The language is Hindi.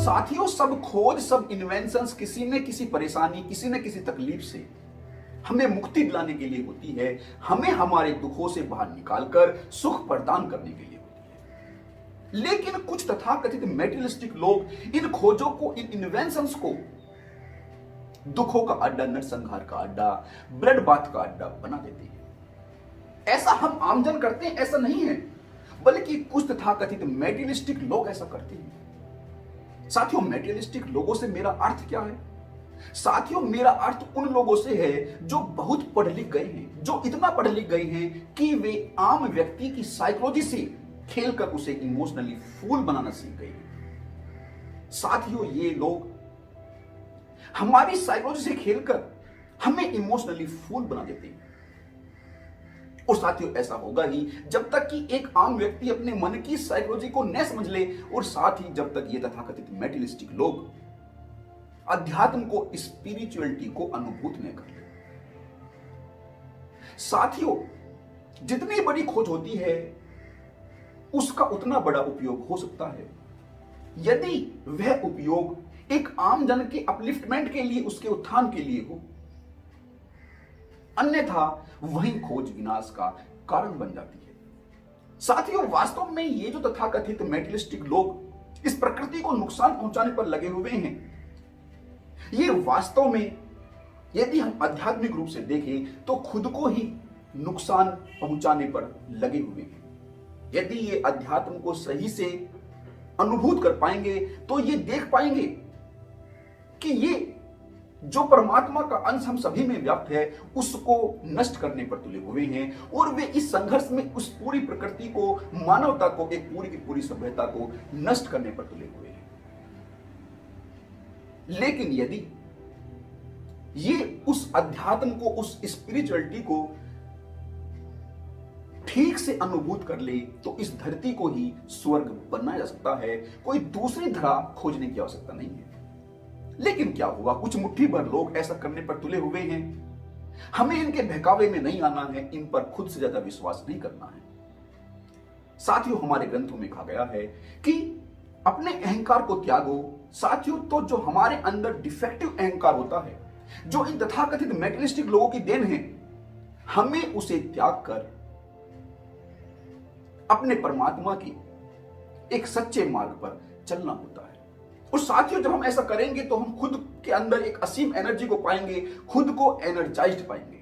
साथियों, सब खोज, सब इन्वेंशंस किसी न किसी परेशानी, किसी न किसी तकलीफ से हमें मुक्ति दिलाने के लिए होती है, हमें हमारे दुखों से बाहर निकालकर सुख प्रदान करने के लिए होती है। लेकिन कुछ तथाकथित मेटेरियलिस्टिक लोग इन खोजों को, इन इन्वेंशंस को दुखों का अड्डा, नरसंहार का अड्डा, ब्लड बाथ का अड्डा बना देते हैं। ऐसा हम आमजन करते हैं, ऐसा नहीं है, बल्कि कुछ तथाकथित मेटेरियलिस्टिक लोग ऐसा करते हैं। साथियों, मेटेरियलिस्टिक लोगों से मेरा अर्थ क्या है? साथियों, मेरा अर्थ उन लोगों से है जो बहुत पढ़ लिख गए हैं, जो इतना पढ़ लिख गए हैं कि वे आम व्यक्ति की साइकोलॉजी से खेलकर उसे इमोशनली फूल बनाना सीख गए हैं। साथियों, ये लोग हमारी साइकोलॉजी से खेलकर हमें इमोशनली फूल बना देते हैं। और साथियों, ऐसा होगा ही जब तक कि एक आम व्यक्ति अपने मन की साइकोलॉजी को न समझ ले, और साथ ही जब तक ये तथाकथित मेटेरियलिस्टिक लोग अध्यात्म को, स्पिरिचुअलिटी को अनुभूत न कर ले। साथियों, जितनी बड़ी खोज होती है उसका उतना बड़ा उपयोग हो सकता है, यदि वह उपयोग एक आम जन के अपलिफ्टमेंट के लिए, उसके उत्थान के लिए हो। अन्यथा वही खोज विनाश का कारण बन जाती है। साथियों, वास्तव में ये जो तथाकथित मेटेरियलिस्टिक लोग इस प्रकृति को नुकसान पहुंचाने पर लगे हुए हैं, ये वास्तव में यदि हम आध्यात्मिक रूप से देखें तो खुद को ही नुकसान पहुंचाने पर लगे हुए हैं। यदि ये अध्यात्म को सही से अनुभूत कर पाएंगे तो ये देख पाएंगे कि ये जो परमात्मा का अंश हम सभी में व्याप्त है, उसको नष्ट करने पर तुले हुए हैं, और वे इस संघर्ष में उस पूरी प्रकृति को, मानवता को, एक पूरी की पूरी सभ्यता को नष्ट करने पर तुले हुए हैं। लेकिन यदि ये उस अध्यात्म को, उस स्पिरिचुअलिटी को ठीक से अनुभूत कर ले तो इस धरती को ही स्वर्ग बनाया जा सकता है। कोई दूसरी धरा खोजने की आवश्यकता नहीं है। लेकिन क्या हुआ, कुछ मुट्ठी भर लोग ऐसा करने पर तुले हुए हैं। हमें इनके बहकावे में नहीं आना है, इन पर खुद से ज्यादा विश्वास नहीं करना है। साथियों, हमारे ग्रंथों में कहा गया है कि अपने अहंकार को त्यागो। साथियों, तो जो हमारे अंदर डिफेक्टिव अहंकार होता है, जो इन तथाकथित मेटेरियलिस्टिक लोगों की देन है, हमें उसे त्याग कर अपने परमात्मा की एक सच्चे मार्ग पर चलना होता है। और साथियों, जब हम ऐसा करेंगे तो हम खुद के अंदर एक असीम एनर्जी को पाएंगे, खुद को एनर्जाइज्ड पाएंगे।